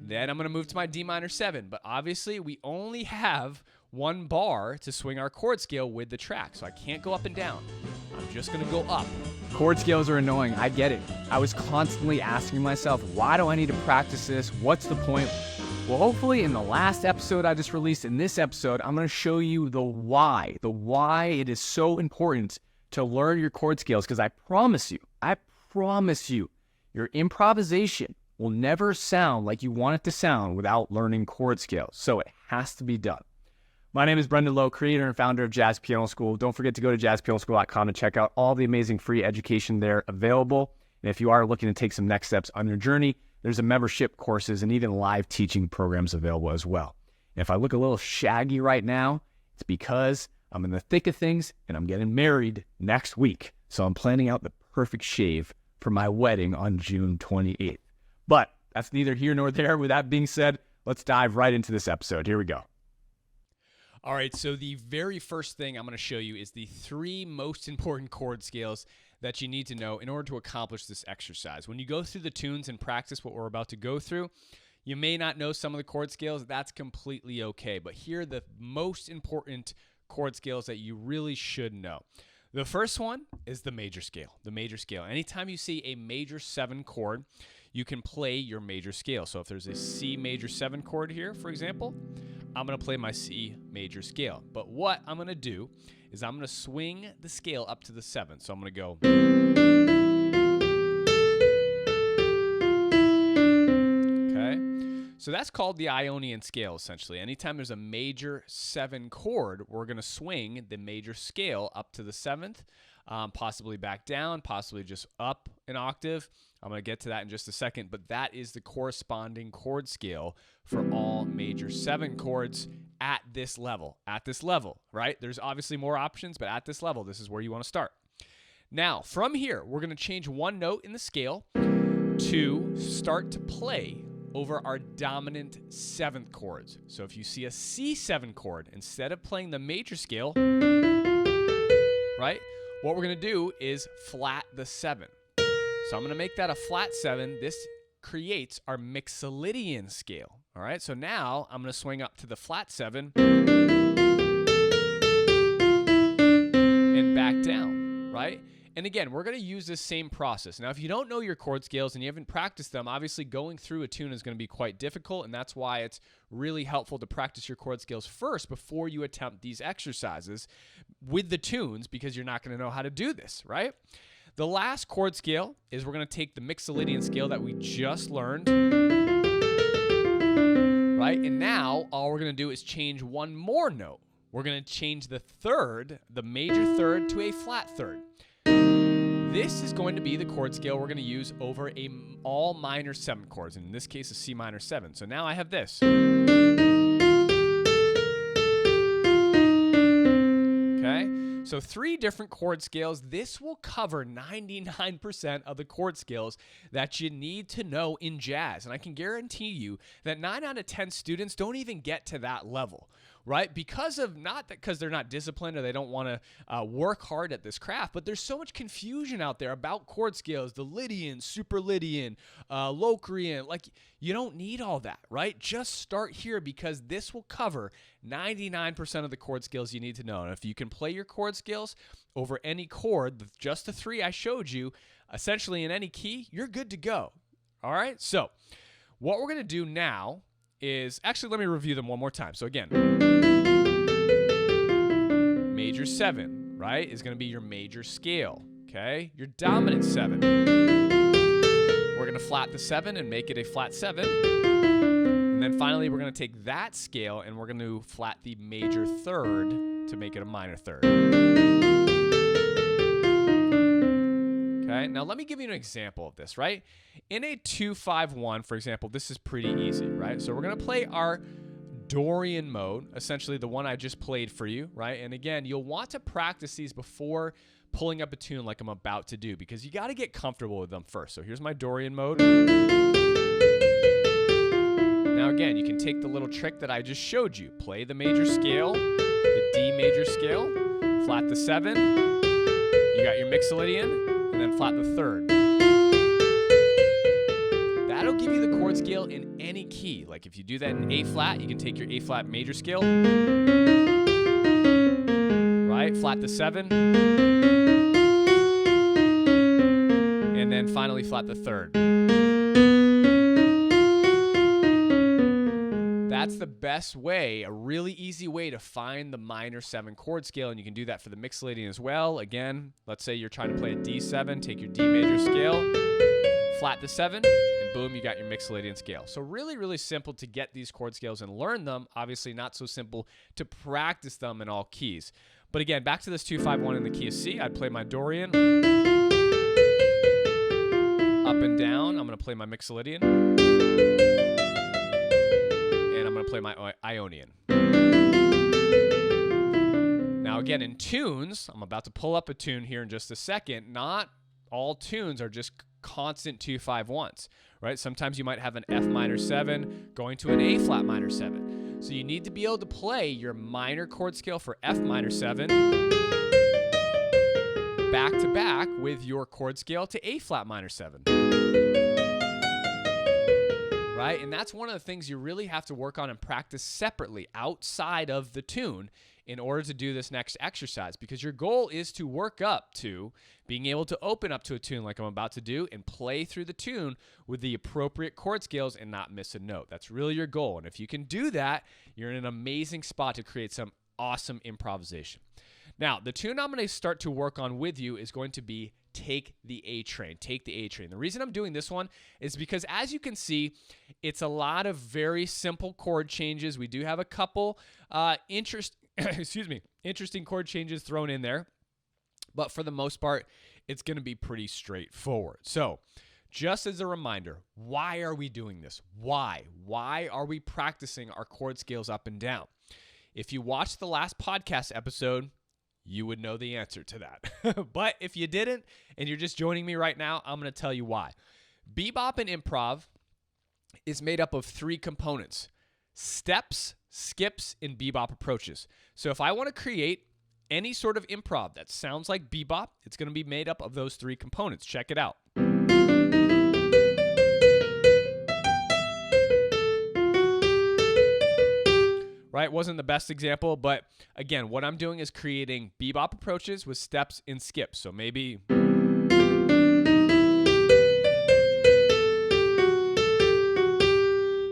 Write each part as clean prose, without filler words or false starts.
Then I'm going to move to my D minor 7. But obviously, we only have one bar to swing our chord scale with the track. So I can't go up and down. I'm just going to go up. Chord scales are annoying. I get it. I was constantly asking myself, why do I need to practice this? What's the point? Well, hopefully in the last episode I just released, in this episode, I'm going to show you the why it is so important to learn your chord scales, because I promise you, your improvisation will never sound like you want it to sound without learning chord scales. So it has to be done. My name is Brendan Lowe, creator and founder of Jazz Piano School. Don't forget to go to jazzpianoschool.com to check out all the amazing free education there available. And if you are looking to take some next steps on your journey, there's a membership courses and even live teaching programs available as well. And if I look a little shaggy right now, it's because I'm in the thick of things and I'm getting married next week. So I'm planning out the perfect shave for my wedding on June 28th. But that's neither here nor there. With that being said, let's dive right into this episode. Here we go. All right, so the very first thing I'm going to show you is the 3 most important chord scales that you need to know in order to accomplish this exercise. When you go through the tunes and practice what we're about to go through, you may not know some of the chord scales. That's completely okay. But here are the most important chord scales that you really should know. The first one is the major scale. The major scale. Anytime you see a major 7 chord, you can play your major scale. So if there's a C major 7 chord here, for example, I'm going to play my C major scale. But what I'm going to do is I'm going to swing the scale up to the 7th. So I'm going to go. Okay. So that's called the Ionian scale, essentially. Anytime there's a major 7 chord, we're going to swing the major scale up to the 7th, possibly back down, possibly just up an octave. I'm going to get to that in just a second, but that is the corresponding chord scale for all major 7 chords at this level. At this level, right? There's obviously more options, but at this level, this is where you want to start. Now, from here, we're going to change one note in the scale to start to play over our dominant 7th chords. So if you see a C7 chord, instead of playing the major scale, right, what we're going to do is flat the 7. So I'm going to make that a flat 7. This creates our Mixolydian scale. All right, so now I'm going to swing up to the flat 7 and back down, right? And again, we're going to use this same process. Now, if you don't know your chord scales and you haven't practiced them, obviously going through a tune is going to be quite difficult, and that's why it's really helpful to practice your chord scales first before you attempt these exercises with the tunes, because you're not going to know how to do this, right? The last chord scale is we're going to take the Mixolydian scale that we just learned, right? And now all we're going to do is change one more note. We're going to change the third, the major 3rd, to a flat 3rd. This is going to be the chord scale we're going to use over all minor 7 chords, and in this case, a C minor 7. So now I have this. Okay? So 3 different chord scales. This will cover 99% of the chord scales that you need to know in jazz. And I can guarantee you that 9 out of 10 students don't even get to that level, right? Because of not that because they're not disciplined or they don't want to work hard at this craft, but there's so much confusion out there about chord scales, the Lydian, super Lydian, Locrian. Like, you don't need all that, right? Just start here, because this will cover 99% of the chord scales you need to know. And if you can play your chord scales over any chord, just the 3 I showed you, essentially in any key, you're good to go. All right? So what we're going to do now is, actually, let me review them one more time. So again, major 7, right, is going to be your major scale, okay? Your dominant 7. We're going to flat the 7 and make it a flat 7. And then finally, we're going to take that scale and we're going to flat the major 3rd to make it a minor 3rd. Okay, now let me give you an example of this, right? In a 2-5-1, for example, this is pretty easy, right? So we're going to play our Dorian mode, essentially the one I just played for you, right? And again, you'll want to practice these before pulling up a tune like I'm about to do, because you got to get comfortable with them first. So here's my Dorian mode. Now again, you can take the little trick that I just showed you. Play the major scale, the D major scale, flat the 7, you got your Mixolydian, and then flat the 3rd. That'll give you the chord scale in any key. Like if you do that in A flat, you can take your A flat major scale, right? Flat the 7, and then finally flat the 3rd. That's the best way, a really easy way to find the minor 7 chord scale, and you can do that for the Mixolydian as well. Again, let's say you're trying to play a D7, take your D major scale, flat the 7, and boom, you got your Mixolydian scale. So really, really simple to get these chord scales and learn them. Obviously not so simple to practice them in all keys. But again, back to this 2-5-1 in the key of C. I'd play my Dorian, up and down. I'm going to play my Mixolydian, and I'm going to play my Ionian. Now again, in tunes, I'm about to pull up a tune here in just a second. Not all tunes are just constant 2-5-1s, right? Sometimes you might have an F minor 7 going to an A flat minor 7. So you need to be able to play your minor chord scale for F minor 7 back to back with your chord scale to A flat minor 7. Right? And that's one of the things you really have to work on and practice separately outside of the tune in order to do this next exercise, because your goal is to work up to being able to open up to a tune like I'm about to do and play through the tune with the appropriate chord scales and not miss a note. That's really your goal. And if you can do that, you're in an amazing spot to create some awesome improvisation. Now, the tune I'm going to start to work on with you is going to be Take the A Train. Take the A Train. The reason I'm doing this one is because, as you can see, it's a lot of very simple chord changes. We do have a couple interesting chord changes thrown in there, but for the most part, it's going to be pretty straightforward. So, just as a reminder, why are we doing this? Why? Why are we practicing our chord scales up and down? If you watched the last podcast episode, you would know the answer to that. But if you didn't, and you're just joining me right now, I'm going to tell you why. Bebop and improv is made up of 3 components: steps, skips, and bebop approaches. So if I want to create any sort of improv that sounds like bebop, it's going to be made up of those 3 components. Check it out. Right, wasn't the best example, but again, what I'm doing is creating bebop approaches with steps and skips. So maybe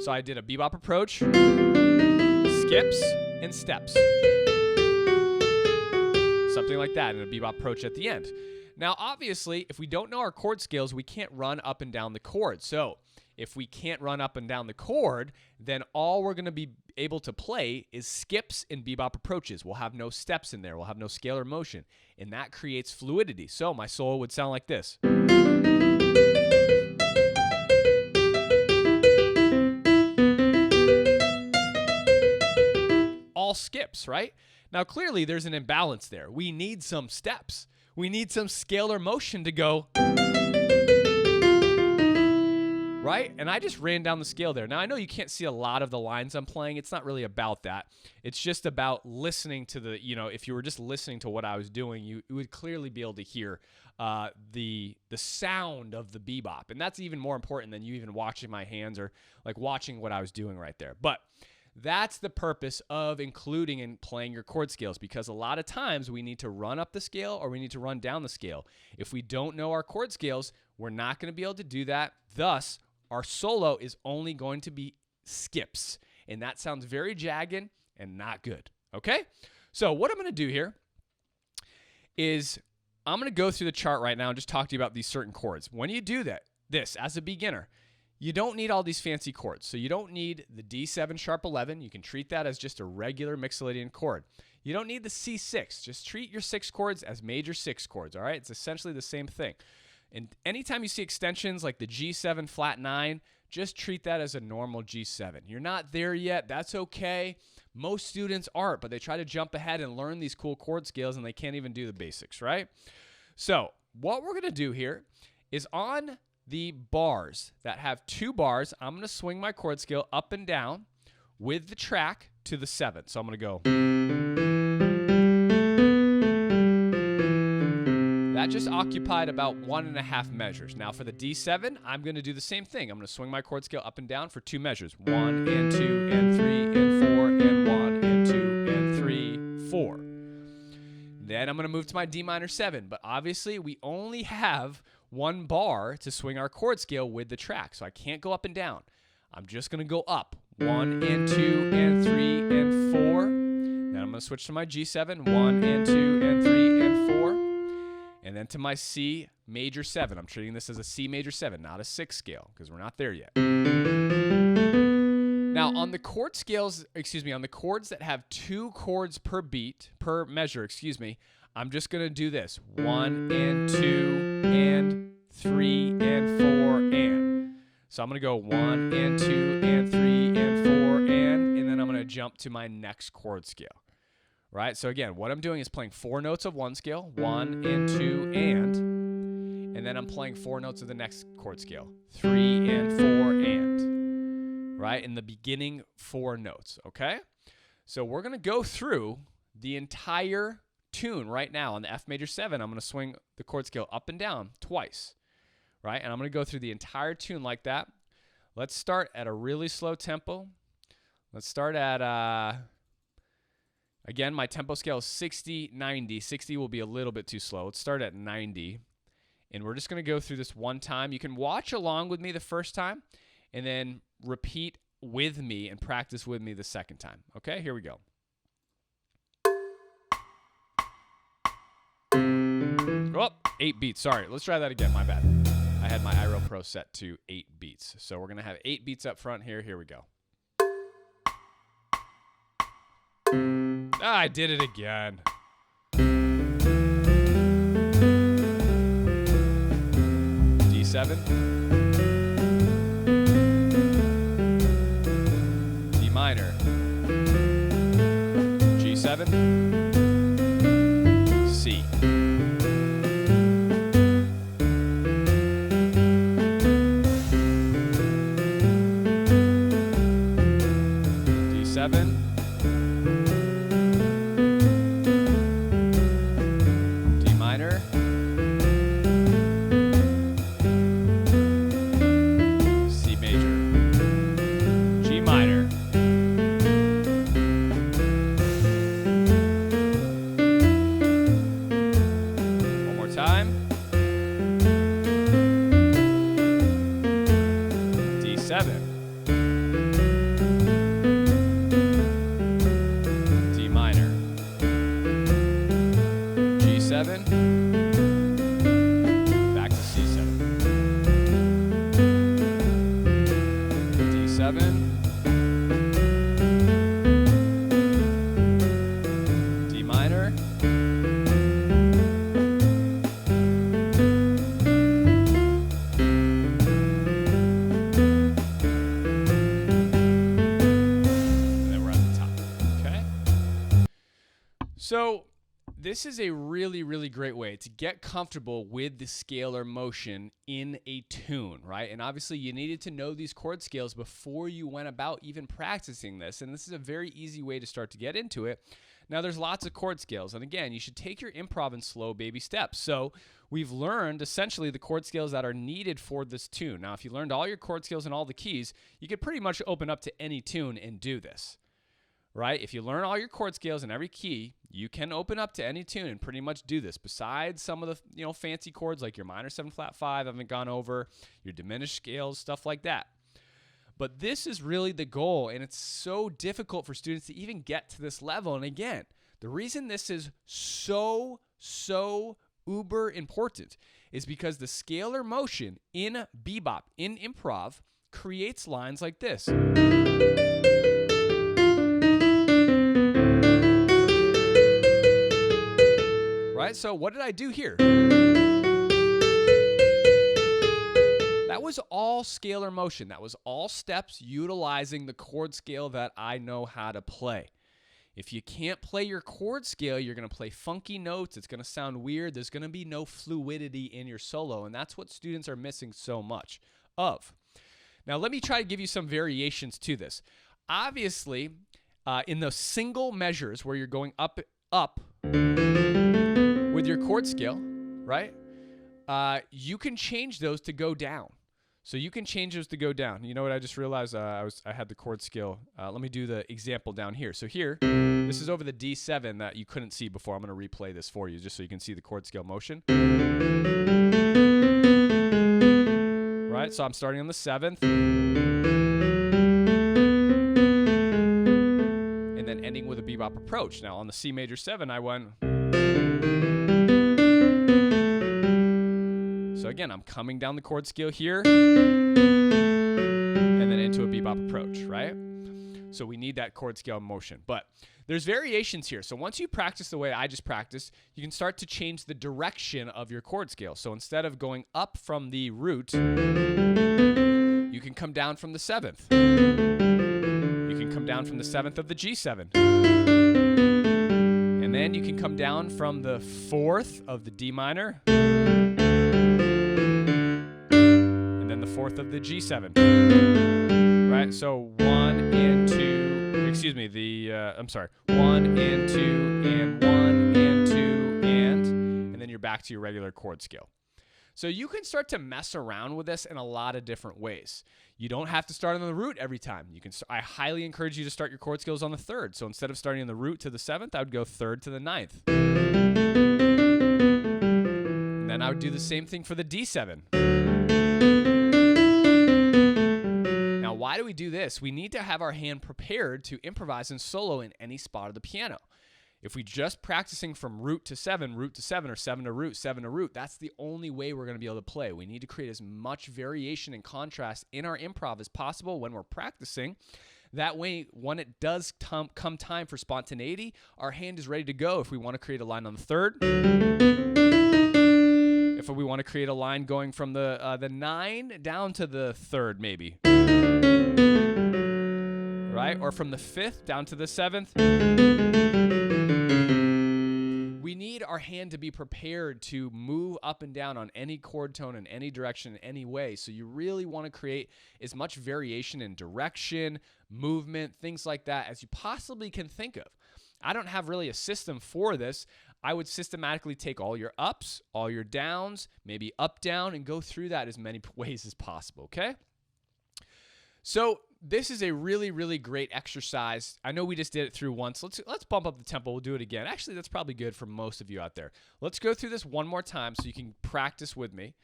I did a bebop approach, skips, and steps. Something like that, and a bebop approach at the end. Now, obviously, if we don't know our chord scales, we can't run up and down the chord. So if we can't run up and down the chord, then all we're going to be able to play is skips and bebop approaches. We'll have no steps in there. We'll have no scalar motion, and that creates fluidity. So my solo would sound like this. All skips, right? Now, clearly, there's an imbalance there. We need some steps. We need some scalar motion to go, right? And I just ran down the scale there. Now, I know you can't see a lot of the lines I'm playing. It's not really about that. It's just about listening to the, if you were just listening to what I was doing, you would clearly be able to hear the sound of the bebop. And that's even more important than you even watching my hands or like watching what I was doing right there. But that's the purpose of including and playing your chord scales, because a lot of times we need to run up the scale or we need to run down the scale. If we don't know our chord scales, we're not going to be able to do that. Thus, our solo is only going to be skips, and that sounds very jagged and not good, okay? So what I'm going to do here is I'm going to go through the chart right now and just talk to you about these certain chords. When you do this as a beginner, you don't need all these fancy chords. So you don't need the D7 sharp 11. You can treat that as just a regular Mixolydian chord. You don't need the C6. Just treat your 6 chords as major 6 chords, all right? It's essentially the same thing. And anytime you see extensions like the G7 flat 9, just treat that as a normal G7. You're not there yet. That's okay. Most students aren't, but they try to jump ahead and learn these cool chord scales, and they can't even do the basics, right? So what we're going to do here is on the bars that have 2 bars, I'm going to swing my chord scale up and down with the track to the 7th. So I'm going to go. that just occupied about 1.5 measures. Now for the D7, I'm going to do the same thing. I'm going to swing my chord scale up and down for 2 measures. 1 and 2 and 3 and 4 and 1 and 2 and 3, 4. Then I'm going to move to my D minor 7, but obviously we only have 1 bar to swing our chord scale with the track, so I can't go up and down. I'm just going to go up. 1 and 2 and 3 and 4. Then I'm going to switch to my G7. 1 and 2 and 3 and 4. And then to my C major 7. I'm treating this as a C major 7, not a 6 scale, because we're not there yet. Now, on the chord scales, on the chords that have 2 chords per measure, I'm just going to do this. 1 and 2 and 3 and 4 and. So I'm going to go 1 and 2 and 3 and 4 and then I'm going to jump to my next chord scale. Right? So again, what I'm doing is playing 4 notes of one scale, 1 and 2 and then I'm playing 4 notes of the next chord scale, 3 and 4 and. Right? In the beginning 4 notes, okay? So we're going to go through the entire tune right now on the F major 7. I'm going to swing the chord scale up and down twice, right? And I'm going to go through the entire tune like that. Let's start at a really slow tempo. Let's start at, again, my tempo scale is 60, 90. 60 will be a little bit too slow. Let's start at 90. And we're just going to go through this one time. You can watch along with me the first time and then repeat with me and practice with me the second time. Okay, here we go. Oh, 8 beats. Sorry, let's try that again. My bad. I had my iReal Pro set to 8 beats. So we're going to have 8 beats up front here. Here we go. I did it again. D7. D minor. G7. C. D7. D minor. C major. G minor. One more time. D7. D minor. G7. Back to C7. D7. D minor. And then we're at the top. Okay? So this is a really, really great way to get comfortable with the scalar motion in a tune, right? And obviously you needed to know these chord scales before you went about even practicing this. And this is a very easy way to start to get into it. Now there's lots of chord scales. And again, you should take your improv in slow baby steps. So we've learned essentially the chord scales that are needed for this tune. Now, if you learned all your chord scales and all the keys, you could pretty much open up to any tune and do this. Right? If you learn all your chord scales and every key, you can open up to any tune and pretty much do this. Besides some of the fancy chords like your minor 7 flat 5, I haven't gone over, your diminished scales, stuff like that. But this is really the goal, and it's so difficult for students to even get to this level. And again, the reason this is so uber important is because the scalar motion in bebop, in improv, creates lines like this. Right? So what did I do here? That was all scalar motion. That was all steps utilizing the chord scale that I know how to play. If you can't play your chord scale, you're going to play funky notes. It's going to sound weird. There's going to be no fluidity in your solo, and that's what students are missing so much of. Now, let me try to give you some variations to this. Obviously, in the single measures where you're going up with your chord scale, right? You can change those to go down. So you can change those to go down. You know what I just realized? I had the chord scale. Let me do the example down here. So here, this is over the D7 that you couldn't see before. I'm going to replay this for you just so you can see the chord scale motion. Right? So I'm starting on the 7th. And then ending with a bebop approach. Now on the C major 7, I went. So again, I'm coming down the chord scale here and then into a bebop approach, right? So we need that chord scale motion. But there's variations here. So once you practice the way I just practiced, you can start to change the direction of your chord scale. So instead of going up from the root, you can come down from the 7th. You can come down from the 7th of the G7. And then you can come down from the 4th of the D minor. The 4th of the G7, right? So 1 and 2, excuse me, 1 and 2 and 1 and 2 and then you're back to your regular chord scale. So you can start to mess around with this in a lot of different ways. You don't have to start on the root every time. I highly encourage you to start your chord scales on the 3rd. So instead of starting on the root to the 7th, I would go 3rd to the 9th. And then I would do the same thing for the D7. Why do we do this? We need to have our hand prepared to improvise and solo in any spot of the piano. If we just practicing from root to 7, or 7 to root, 7 to root, that's the only way we're going to be able to play. We need to create as much variation and contrast in our improv as possible when we're practicing. That way, when it does come time for spontaneity, our hand is ready to go if we want to create a line on the 3rd. If we want to create a line going from the 9 down to the 3rd, maybe. Right? Or from the 5th down to the 7th. We need our hand to be prepared to move up and down on any chord tone in any direction, in any way. So you really want to create as much variation in direction, movement, things like that as you possibly can think of. I don't have really a system for this. I would systematically take all your ups, all your downs, maybe up, down, and go through that as many ways as possible, okay? So this is a really, really great exercise. I know we just did it through once. Let's bump up the tempo. We'll do it again. Actually, that's probably good for most of you out there. Let's go through this one more time so you can practice with me,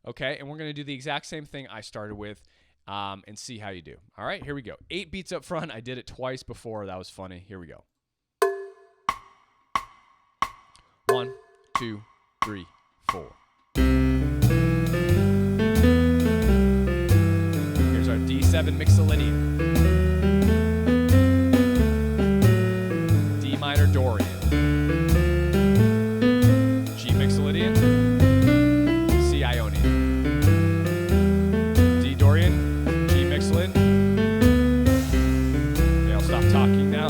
okay? And we're going to do the exact same thing I started with and see how you do. All right, here we go. 8 beats up front. I did it twice before. That was funny. Here we go. 1, 2, 3, 4. Here's our D7 Mixolydian. D minor Dorian. G Mixolydian. C Ionian. D Dorian. G Mixolydian. Okay, I'll stop talking now.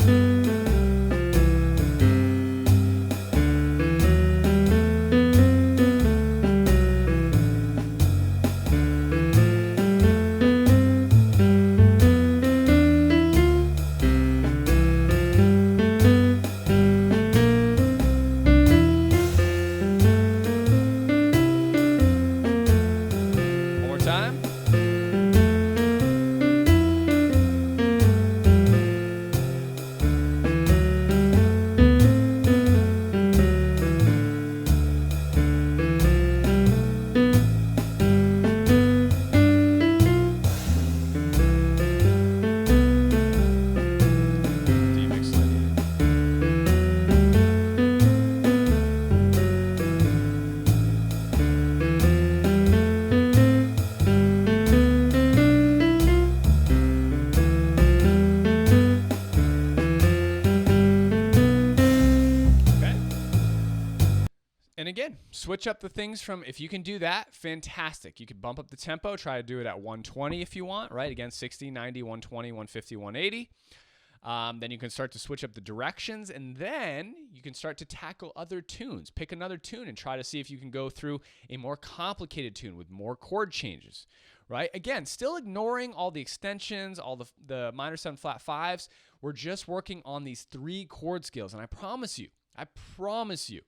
And again, switch up the things from, if you can do that, fantastic. You could bump up the tempo, try to do it at 120 if you want, right? Again, 60, 90, 120, 150, 180. Then you can start to switch up the directions, and then you can start to tackle other tunes. Pick another tune and try to see if you can go through a more complicated tune with more chord changes, right? Again, still ignoring all the extensions, all the minor 7 flat 5s. We're just working on these 3 chord scales, and I promise you,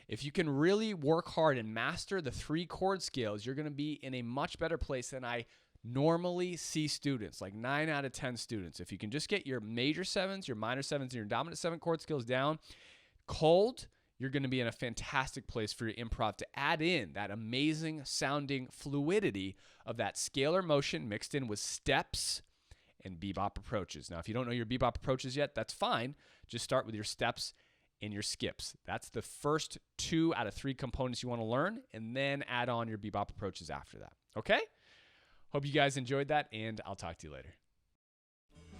If you can really work hard and master the 3 chord scales, you're going to be in a much better place than I normally see students, like 9 out of 10 students. If you can just get your major 7s, your minor 7s, and your dominant 7 chord skills down cold, you're going to be in a fantastic place for your improv to add in that amazing sounding fluidity of that scalar motion mixed in with steps and bebop approaches. Now, if you don't know your bebop approaches yet, that's fine. Just start with your steps and your skips. That's the first 2 out of 3 components you want to learn, and then add on your bebop approaches after that. Okay? Hope you guys enjoyed that, and I'll talk to you later.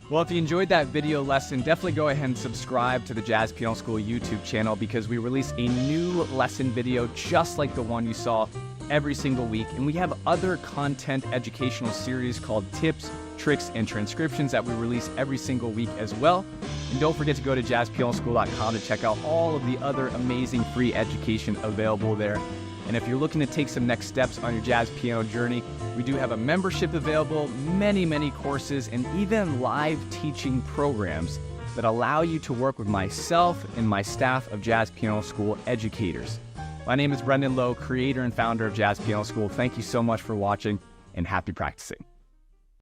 Well, if you enjoyed that video lesson, definitely go ahead and subscribe to the Jazz Piano School YouTube channel, because we release a new lesson video just like the one you saw every single week. And we have other content educational series called Tips, Tricks, and Transcriptions that we release every single week as well. And don't forget to go to jazzpianoschool.com to check out all of the other amazing free education available there. And if you're looking to take some next steps on your jazz piano journey, we do have a membership available, many courses, and even live teaching programs that allow you to work with myself and my staff of Jazz Piano School educators. My name is Brendan Lowe, creator and founder of Jazz Piano School. Thank you so much for watching, and happy practicing.